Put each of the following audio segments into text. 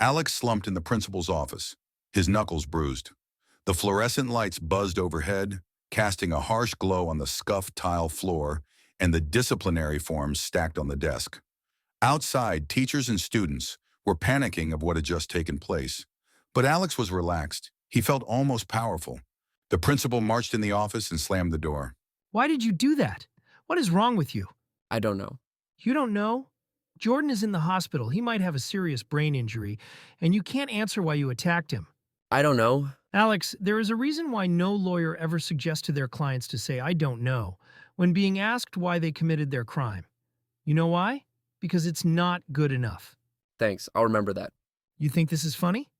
Alex slumped in the principal's office, his knuckles bruised. The fluorescent lights buzzed overhead, casting a harsh glow on the scuffed tile floor and the disciplinary forms stacked on the desk. Outside, teachers and students were panicking of what had just taken place. But Alex was relaxed. He felt almost powerful. The principal marched in the office and slammed the door. Why did you do that? What is wrong with you? I don't know. You don't know? Jordan is in the hospital. He might have a serious brain injury, and you can't answer why you attacked him. I don't know. Alex, there is a reason why no lawyer ever suggests to their clients to say, "I don't know," when being asked why they committed their crime. You know why? Because it's not good enough. Thanks, I'll remember that. You think this is funny?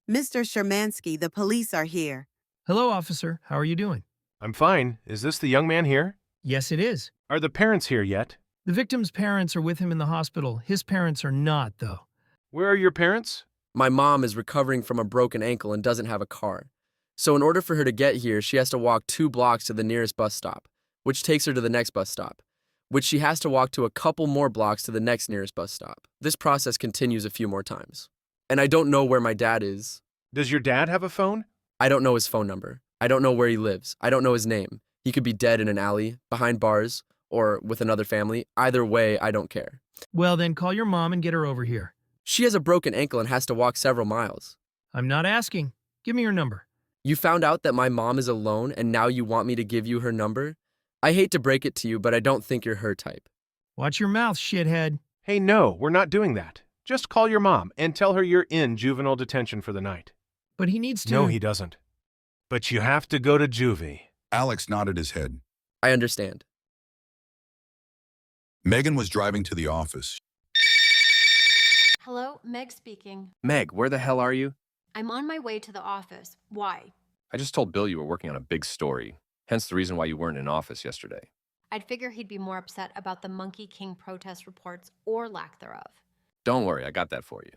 Mr. Shermansky, the police are here. Hello, officer. How are you doing? I'm fine. Is this the young man here? Yes, it is. Are the parents here yet? The victim's parents are with him in the hospital. His parents are not, though. Where are your parents? My mom is recovering from a broken ankle and doesn't have a car. So in order for her to get here, she has to walk 2 blocks to the nearest bus stop, which takes her to the next bus stop, which she has to walk to a couple more blocks to the next nearest bus stop. This process continues a few more times. And I don't know where my dad is. Does your dad have a phone? I don't know his phone number. I don't know where he lives. I don't know his name. He could be dead in an alley, behind bars, or with another family. Either way, I don't care. Well, then call your mom and get her over here. She has a broken ankle and has to walk several miles. I'm not asking. Give me your number. You found out that my mom is alone and now you want me to give you her number? I hate to break it to you, but I don't think you're her type. Watch your mouth, shithead. Hey, no, we're not doing that. Just call your mom and tell her you're in juvenile detention for the night. But he needs to... No, he doesn't. But you have to go to juvie. Alex nodded his head. I understand. Megan was driving to the office. Hello, Meg speaking. Meg, where the hell are you? I'm on my way to the office. Why? I just told Bill you were working on a big story, hence the reason why you weren't in office yesterday. I'd figure he'd be more upset about the Monkey King protest reports or lack thereof. Don't worry, I got that for you.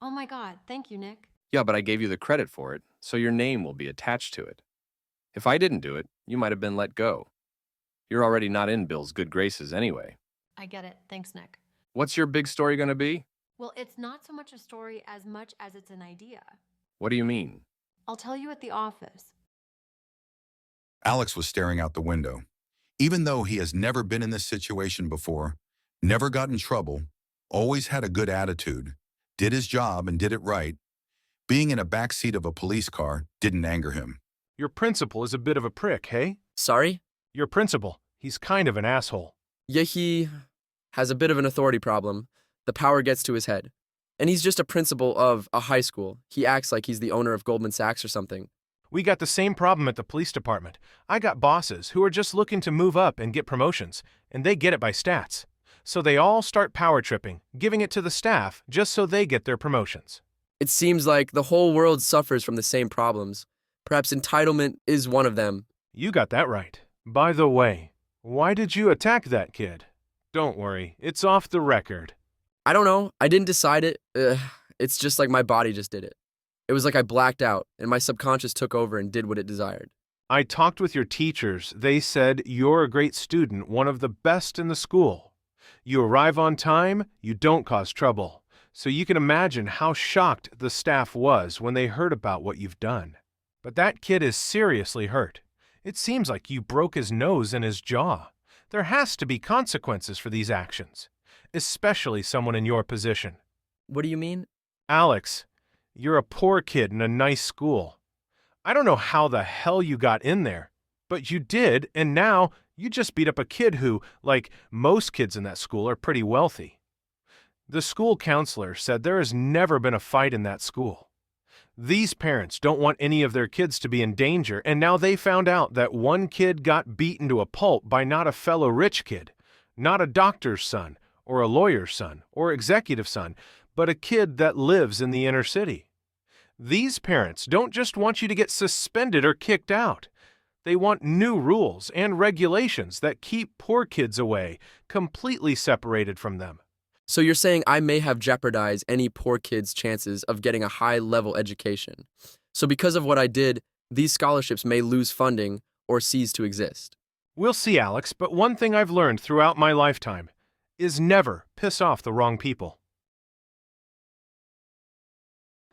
Oh my God, thank you, Nick. Yeah, but I gave you the credit for it, so your name will be attached to it. If I didn't do it, you might have been let go. You're already not in Bill's good graces anyway. I get it. Thanks, Nick. What's your big story going to be? Well, it's not so much a story as much as it's an idea. What do you mean? I'll tell you at the office. Alex was staring out the window. Even though he has never been in this situation before, never got in trouble, always had a good attitude, did his job and did it right, being in a backseat of a police car didn't anger him. Your principal is a bit of a prick, hey? Sorry? Your principal. He's kind of an asshole. Yeah, he has a bit of an authority problem. The power gets to his head. And he's just a principal of a high school. He acts like he's the owner of Goldman Sachs or something. We got the same problem at the police department. I got bosses who are just looking to move up and get promotions, and they get it by stats. So they all start power tripping, giving it to the staff just so they get their promotions. It seems like the whole world suffers from the same problems. Perhaps entitlement is one of them. You got that right. By the way, why did you attack that kid? Don't worry, it's off the record. I don't know. I didn't decide it. It's just like my body just did it. It was like I blacked out, and my subconscious took over and did what it desired. I talked with your teachers. They said you're a great student, one of the best in the school. You arrive on time, you don't cause trouble. So you can imagine how shocked the staff was when they heard about what you've done. But that kid is seriously hurt. It seems like you broke his nose and his jaw. There has to be consequences for these actions, especially someone in your position. What do you mean? Alex, you're a poor kid in a nice school. I don't know how the hell you got in there, but you did, and now you just beat up a kid who, like most kids in that school, are pretty wealthy. The school counselor said there has never been a fight in that school. These parents don't want any of their kids to be in danger, and now they found out that one kid got beaten to a pulp by not a fellow rich kid, not a doctor's son, or a lawyer's son, or executive son, but a kid that lives in the inner city. These parents don't just want you to get suspended or kicked out. They want new rules and regulations that keep poor kids away, completely separated from them. So you're saying I may have jeopardized any poor kid's chances of getting a high-level education. So because of what I did, these scholarships may lose funding or cease to exist. We'll see, Alex, but one thing I've learned throughout my lifetime is never piss off the wrong people.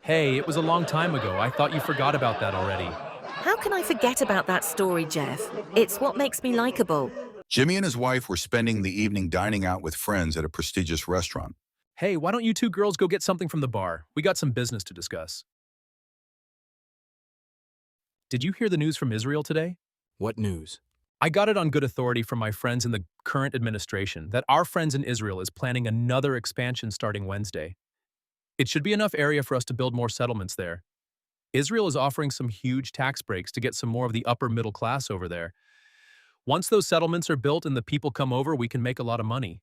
Hey, it was a long time ago. I thought you forgot about that already. How can I forget about that story, Jeff? It's what makes me likable. Jimmy and his wife were spending the evening dining out with friends at a prestigious restaurant. Hey, why don't you two girls go get something from the bar? We got some business to discuss. Did you hear the news from Israel today? What news? I got it on good authority from my friends in the current administration that our friends in Israel is planning another expansion starting Wednesday. It should be enough area for us to build more settlements there. Israel is offering some huge tax breaks to get some more of the upper middle class over there. Once those settlements are built and the people come over, we can make a lot of money.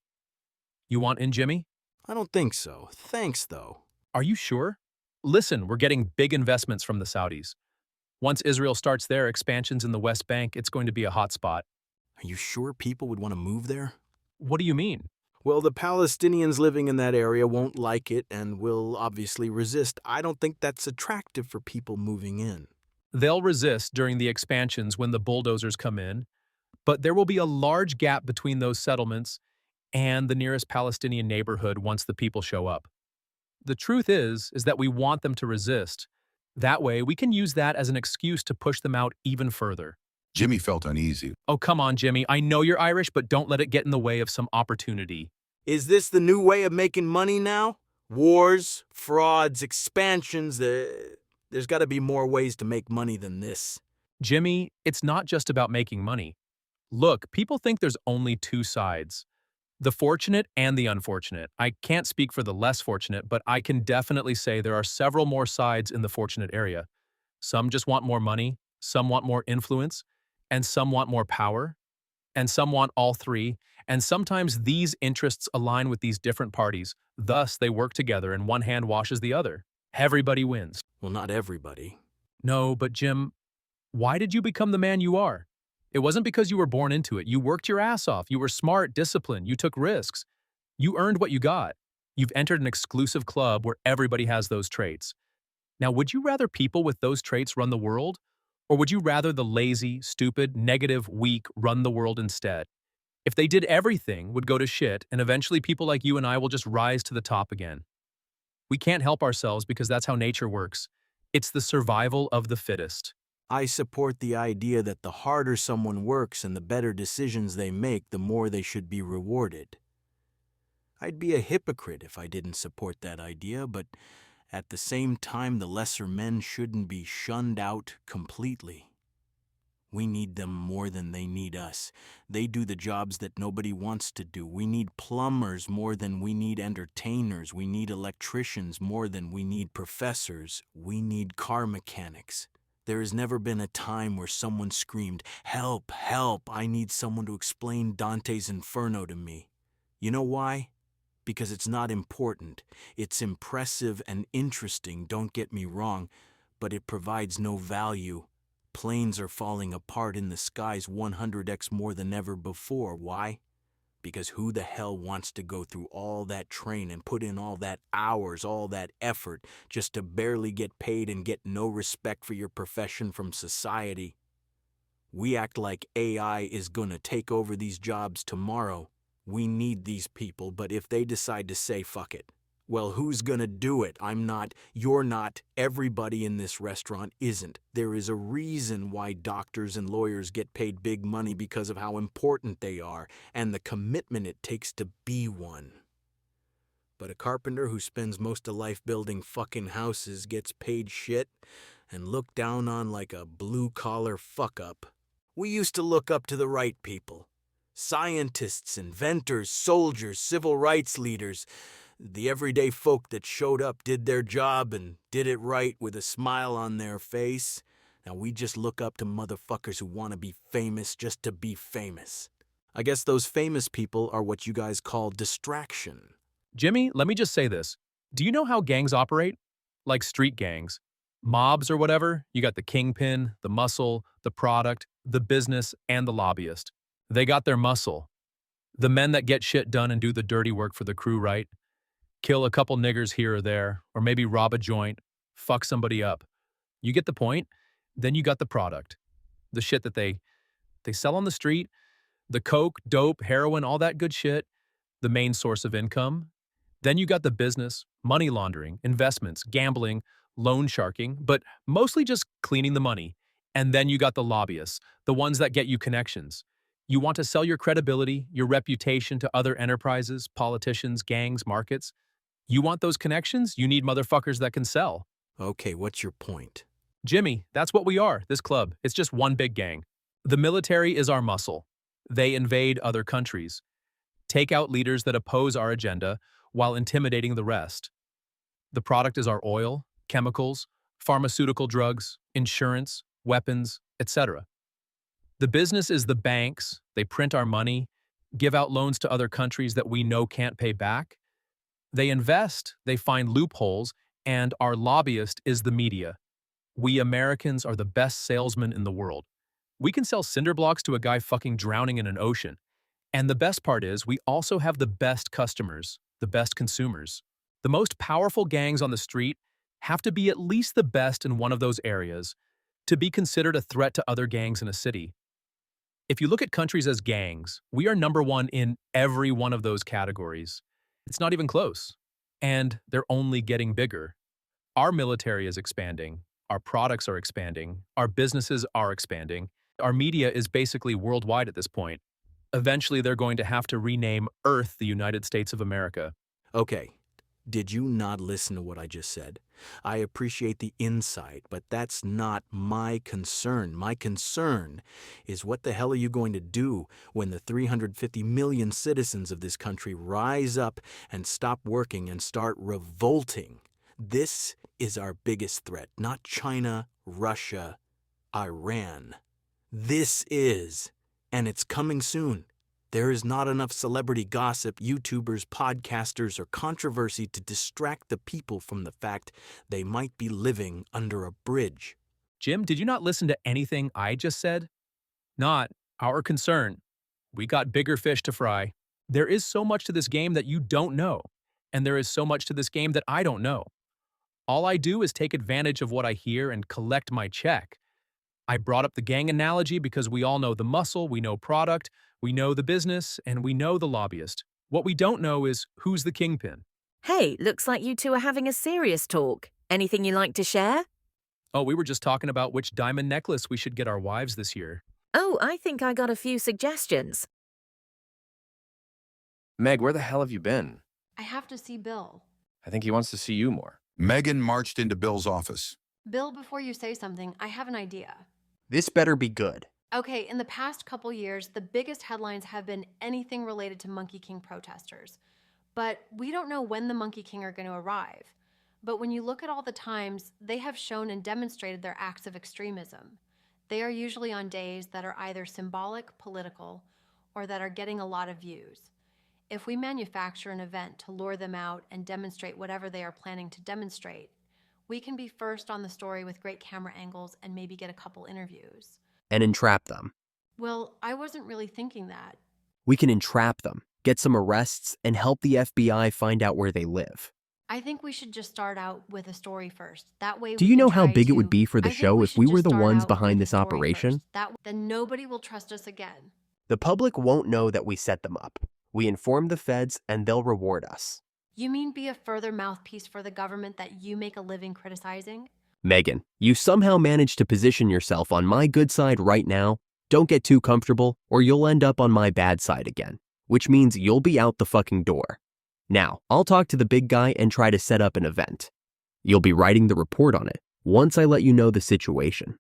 You want in, Jimmy? I don't think so. Thanks, though. Are you sure? Listen, we're getting big investments from the Saudis. Once Israel starts their expansions in the West Bank, it's going to be a hot spot. Are you sure people would want to move there? What do you mean? Well, the Palestinians living in that area won't like it and will obviously resist. I don't think that's attractive for people moving in. They'll resist during the expansions when the bulldozers come in, but there will be a large gap between those settlements and the nearest Palestinian neighborhood once the people show up. The truth is that we want them to resist. That way, we can use that as an excuse to push them out even further. Jimmy felt uneasy. Oh, come on, Jimmy. I know you're Irish, but don't let it get in the way of some opportunity. Is this the new way of making money now? Wars, frauds, expansions. There's got to be more ways to make money than this. Jimmy, it's not just about making money. Look, people think there's only two sides. The fortunate and the unfortunate. I can't speak for the less fortunate, but I can definitely say there are several more sides in the fortunate area. Some just want more money, some want more influence, and some want more power, and some want all three, and sometimes these interests align with these different parties. Thus, they work together and one hand washes the other. Everybody wins. Well, not everybody. No, but Jim, why did you become the man you are? It wasn't because you were born into it. You worked your ass off. You were smart, disciplined. You took risks. You earned what you got. You've entered an exclusive club where everybody has those traits. Now, would you rather people with those traits run the world? Or would you rather the lazy, stupid, negative, weak run the world instead? If they did everything, would go to shit, and eventually people like you and I will just rise to the top again. We can't help ourselves because that's how nature works. It's the survival of the fittest. I support the idea that the harder someone works and the better decisions they make, the more they should be rewarded. I'd be a hypocrite if I didn't support that idea, but at the same time, the lesser men shouldn't be shunned out completely. We need them more than they need us. They do the jobs that nobody wants to do. We need plumbers more than we need entertainers. We need electricians more than we need professors. We need car mechanics. There has never been a time where someone screamed, "Help, help, I need someone to explain Dante's Inferno to me." You know why? Because it's not important. It's impressive and interesting, don't get me wrong, but it provides no value. Planes are falling apart in the skies 100x more than ever before. Why? Because who the hell wants to go through all that train and put in all that hours, all that effort, just to barely get paid and get no respect for your profession from society? We act like AI is gonna take over these jobs tomorrow. We need these people, but if they decide to say fuck it, well, who's gonna do it? I'm not, you're not, everybody in this restaurant isn't. There is a reason why doctors and lawyers get paid big money, because of how important they are and the commitment it takes to be one. But a carpenter who spends most of life building fucking houses gets paid shit and looked down on like a blue-collar fuck-up. We used to look up to the right people. Scientists, inventors, soldiers, civil rights leaders. The everyday folk that showed up, did their job, and did it right with a smile on their face. Now we just look up to motherfuckers who want to be famous just to be famous. I guess those famous people are what you guys call distraction. Jimmy, let me just say this. Do you know how gangs operate? Like street gangs. Mobs or whatever, you got the kingpin, the muscle, the product, the business, and the lobbyist. They got their muscle. The men that get shit done and do the dirty work for the crew, right? Kill a couple niggers here or there, or maybe rob a joint, fuck somebody up. You get the point? Then you got the product. The shit that they sell on the street, the coke, dope, heroin, all that good shit, the main source of income. Then you got the business, money laundering, investments, gambling, loan sharking, but mostly just cleaning the money. And then you got the lobbyists, the ones that get you connections. You want to sell your credibility, your reputation to other enterprises, politicians, gangs, markets. You want those connections? You need motherfuckers that can sell. Okay, what's your point? Jimmy, that's what we are, this club. It's just one big gang. The military is our muscle. They invade other countries, take out leaders that oppose our agenda while intimidating the rest. The product is our oil, chemicals, pharmaceutical drugs, insurance, weapons, etc. The business is the banks. They print our money, give out loans to other countries that we know can't pay back. They invest, they find loopholes, and our lobbyist is the media. We Americans are the best salesmen in the world. We can sell cinder blocks to a guy fucking drowning in an ocean. And the best part is, we also have the best customers, the best consumers. The most powerful gangs on the street have to be at least the best in one of those areas to be considered a threat to other gangs in a city. If you look at countries as gangs, we are number one in every one of those categories. It's not even close. And they're only getting bigger. Our military is expanding. Our products are expanding. Our businesses are expanding. Our media is basically worldwide at this point. Eventually, they're going to have to rename Earth the United States of America. Okay, did you not listen to what I just said? I appreciate the insight, but that's not my concern. My concern is, what the hell are you going to do when the 350 million citizens of this country rise up and stop working and start revolting? This is our biggest threat, not China, Russia, Iran. This is, and it's coming soon. There is not enough celebrity gossip, YouTubers, podcasters, or controversy to distract the people from the fact they might be living under a bridge. Jim, did you not listen to anything I just said? Not our concern. We got bigger fish to fry. There is so much to this game that you don't know, and there is so much to this game that I don't know. All I do is take advantage of what I hear and collect my check. I brought up the gang analogy because we all know the muscle, we know product, we know the business, and we know the lobbyist. What we don't know is who's the kingpin. Hey, looks like you two are having a serious talk. Anything you like to share? Oh, we were just talking about which diamond necklace we should get our wives this year. Oh, I think I got a few suggestions. Meg, where the hell have you been? I have to see Bill. I think he wants to see you more. Megan marched into Bill's office. Bill, before you say something, I have an idea. This better be good. Okay, in the past couple years, the biggest headlines have been anything related to Monkey King protesters. But we don't know when the Monkey King are going to arrive. But when you look at all the times, they have shown and demonstrated their acts of extremism. They are usually on days that are either symbolic, political, or that are getting a lot of views. If we manufacture an event to lure them out and demonstrate whatever they are planning to demonstrate, we can be first on the story with great camera angles and maybe get a couple interviews. And entrap them. Well, I wasn't really thinking that. We can entrap them, get some arrests, and help the FBI find out where they live. I think we should just start out with a story first. That way Do we you can know how try big it to- would be for the I think show if should we just were the start ones out behind with a this story operation? first. Then nobody will trust us again. The public won't know that we set them up. We inform the feds and they'll reward us. You mean be a further mouthpiece for the government that you make a living criticizing? Megan, you somehow managed to position yourself on my good side right now. Don't get too comfortable or you'll end up on my bad side again, which means you'll be out the fucking door. Now, I'll talk to the big guy and try to set up an event. You'll be writing the report on it once I let you know the situation.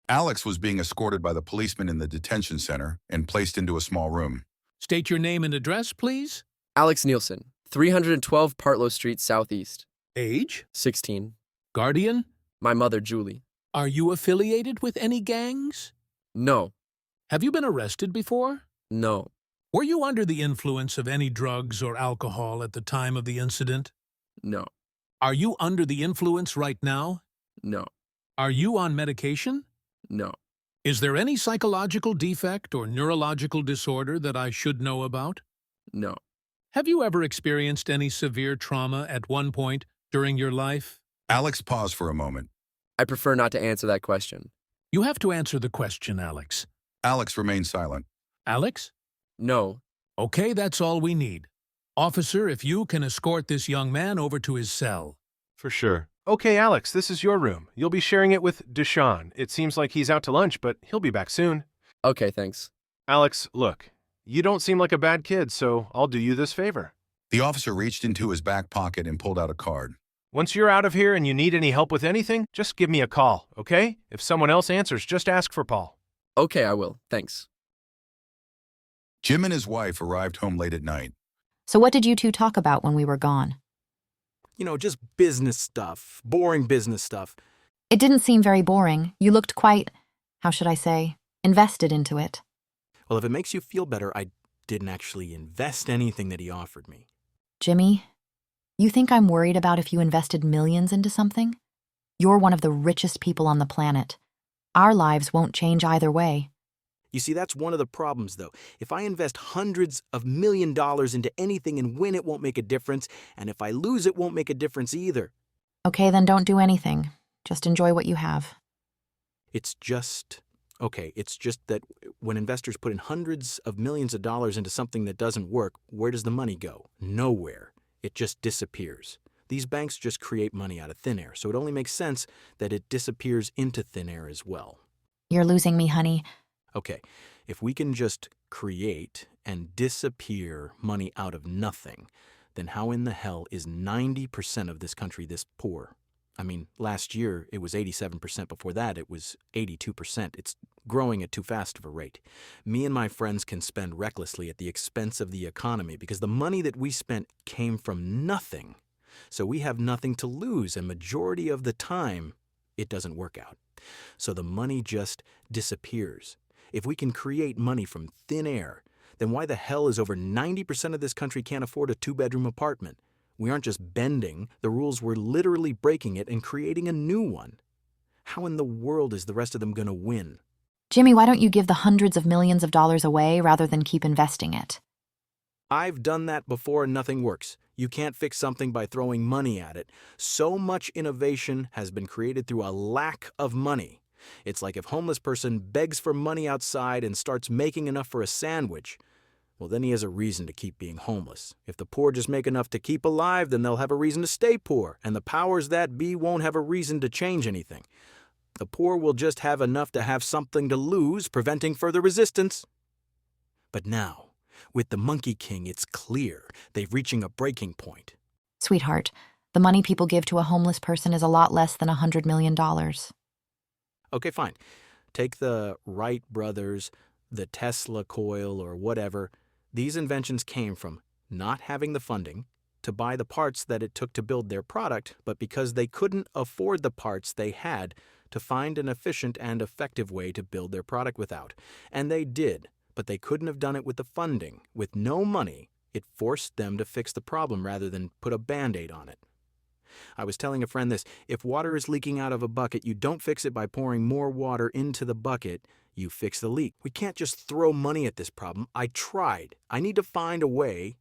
Alex was being escorted by the policeman in the detention center and placed into a small room. State your name and address, please. Alex Nielsen, 312 Partlow Street, Southeast. Age? 16. Guardian? My mother, Julie. Are you affiliated with any gangs? No. Have you been arrested before? No. Were you under the influence of any drugs or alcohol at the time of the incident? No. Are you under the influence right now? No. Are you on medication? No. Is there any psychological defect or neurological disorder that I should know about? No. Have you ever experienced any severe trauma at one point during your life? Alex paused for a moment. I prefer not to answer that question. You have to answer the question, Alex. Alex remained silent. Alex? No. Okay, that's all we need. Officer, if you can escort this young man over to his cell. For sure. Okay, Alex, this is your room. You'll be sharing it with Deshaun. It seems like he's out to lunch, but he'll be back soon. Okay, thanks. Alex, look, you don't seem like a bad kid, so I'll do you this favor. The officer reached into his back pocket and pulled out a card. Once you're out of here and you need any help with anything, just give me a call, okay? If someone else answers, just ask for Paul. Okay, I will. Thanks. Jim and his wife arrived home late at night. So what did you two talk about when we were gone? You know, just business stuff, boring business stuff. It didn't seem very boring. You looked quite, how should I say, invested into it. Well, if it makes you feel better, I didn't actually invest anything that he offered me. Jimmy, you think I'm worried about if you invested millions into something? You're one of the richest people on the planet. Our lives won't change either way. You see, that's one of the problems, though. If I invest hundreds of $1 million into anything and win, it won't make a difference, and if I lose, it won't make a difference either. Okay, then don't do anything. Just enjoy what you have. It's just that when investors put in hundreds of millions of dollars into something that doesn't work, where does the money go? Nowhere. It just disappears. These banks just create money out of thin air, so it only makes sense that it disappears into thin air as well. You're losing me, honey. Okay, if we can just create and disappear money out of nothing, then how in the hell is 90% of this country this poor? I mean, last year it was 87%. Before that it was 82%. It's growing at too fast of a rate. Me and my friends can spend recklessly at the expense of the economy because the money that we spent came from nothing. So we have nothing to lose, and majority of the time it doesn't work out. So the money just disappears. If we can create money from thin air, then why the hell is over 90% of this country can't afford a 2-bedroom apartment? We aren't just bending the rules, we're literally breaking it and creating a new one. How in the world is the rest of them going to win? Jimmy, why don't you give the hundreds of millions of dollars away rather than keep investing it? I've done that before and nothing works. You can't fix something by throwing money at it. So much innovation has been created through a lack of money. It's like if a homeless person begs for money outside and starts making enough for a sandwich, well, then he has a reason to keep being homeless. If the poor just make enough to keep alive, then they'll have a reason to stay poor, and the powers that be won't have a reason to change anything. The poor will just have enough to have something to lose, preventing further resistance. But now, with the Monkey King, it's clear they're reaching a breaking point. Sweetheart, the money people give to a homeless person is a lot less than $100 million. Okay, fine. Take the Wright brothers, the Tesla coil, or whatever. These inventions came from not having the funding to buy the parts that it took to build their product, but because they couldn't afford the parts they had to find an efficient and effective way to build their product without. And they did, but they couldn't have done it with the funding. With no money, it forced them to fix the problem rather than put a Band-Aid on it. I was telling a friend this: if water is leaking out of a bucket, you don't fix it by pouring more water into the bucket, you fix the leak. We can't just throw money at this problem. I tried. I need to find a way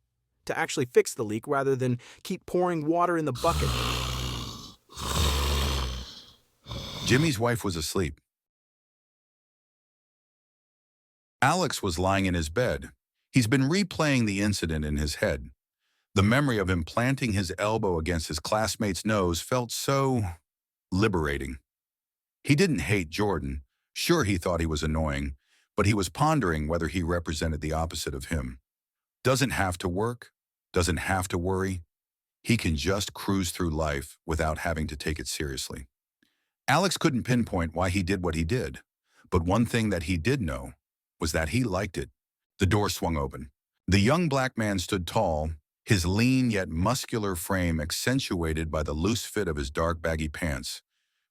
to actually fix the leak rather than keep pouring water in the bucket. Jimmy's wife was asleep. Alex was lying in his bed. He's been replaying the incident in his head. The memory of him planting his elbow against his classmate's nose felt so liberating. He didn't hate Jordan. Sure, he thought he was annoying, but he was pondering whether he represented the opposite of him. Doesn't have to work, doesn't have to worry. He can just cruise through life without having to take it seriously. Alex couldn't pinpoint why he did what he did, but one thing that he did know was that he liked it. The door swung open. The young black man stood tall, his lean yet muscular frame accentuated by the loose fit of his dark baggy pants,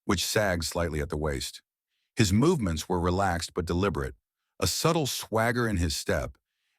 which sagged slightly at the waist. His movements were relaxed but deliberate, a subtle swagger in his step,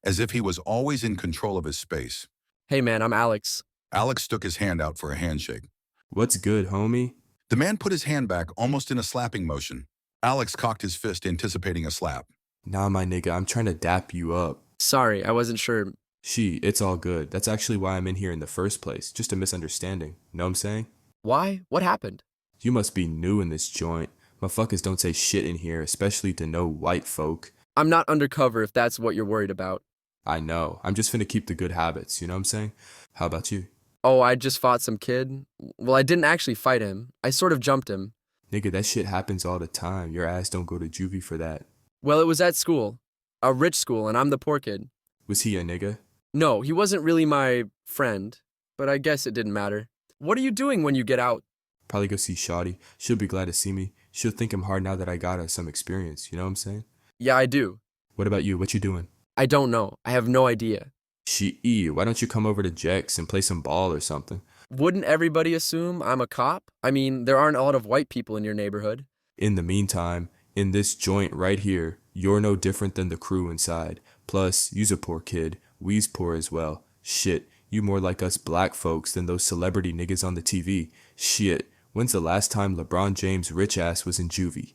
as if he was always in control of his space. Hey man, I'm Alex. Alex stuck his hand out for a handshake. What's good, homie? The man put his hand back almost in a slapping motion. Alex cocked his fist, anticipating a slap. Nah, my nigga, I'm trying to dap you up. Sorry, I wasn't sure. It's all good. That's actually why I'm in here in the first place. Just a misunderstanding. Know what I'm saying? Why? What happened? You must be new in this joint. Motherfuckers don't say shit in here, especially to no white folk. I'm not undercover if that's what you're worried about. I know. I'm just finna keep the good habits, you know what I'm saying? How about you? Oh, I just fought some kid. Well, I didn't actually fight him. I sort of jumped him. Nigga, that shit happens all the time. Your ass don't go to juvie for that. Well, it was at school. A rich school, and I'm the poor kid. Was he a nigga? No, he wasn't really my friend, but I guess it didn't matter. What are you doing when you get out? Probably go see Shawty. She'll be glad to see me. She'll think I'm hard now that I got her some experience, you know what I'm saying? Yeah, I do. What about you? What you doing? I don't know. I have no idea. Why don't you come over to Jack's and play some ball or something? Wouldn't everybody assume I'm a cop? I mean, there aren't a lot of white people in your neighborhood. In the meantime, in this joint right here, you're no different than the crew inside. Plus, you's a poor kid. We's poor as well. Shit, you more like us black folks than those celebrity niggas on the TV. Shit, when's the last time LeBron James' rich ass was in juvie?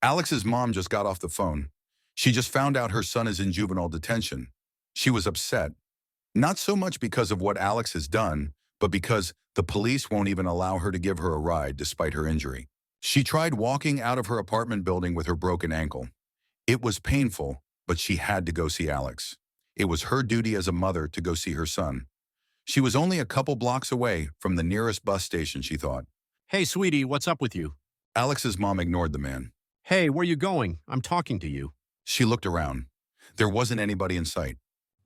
Alex's mom just got off the phone. She just found out her son is in juvenile detention. She was upset. Not so much because of what Alex has done, but because the police won't even allow her to give her a ride despite her injury. She tried walking out of her apartment building with her broken ankle. It was painful, but she had to go see Alex. It was her duty as a mother to go see her son. She was only a couple blocks away from the nearest bus station, she thought. Hey, sweetie, what's up with you? Alex's mom ignored the man. Hey, where you going? I'm talking to you. She looked around. There wasn't anybody in sight.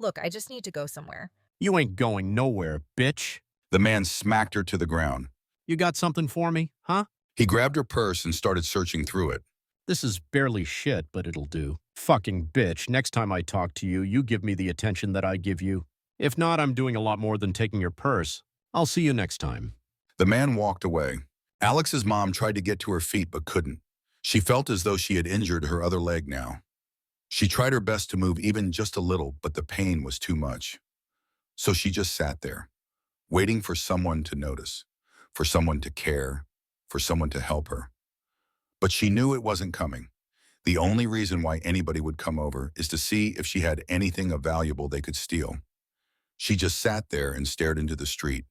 Look, I just need to go somewhere. You ain't going nowhere, bitch. The man smacked her to the ground. You got something for me, huh? He grabbed her purse and started searching through it. This is barely shit, but it'll do. Fucking bitch, next time I talk to you, you give me the attention that I give you. If not, I'm doing a lot more than taking your purse. I'll see you next time. The man walked away. Alex's mom tried to get to her feet but couldn't. She felt as though she had injured her other leg now. She tried her best to move even just a little, but the pain was too much. So she just sat there, waiting for someone to notice, for someone to care, for someone to help her. But she knew it wasn't coming. The only reason why anybody would come over is to see if she had anything of valuable they could steal. She just sat there and stared into the street,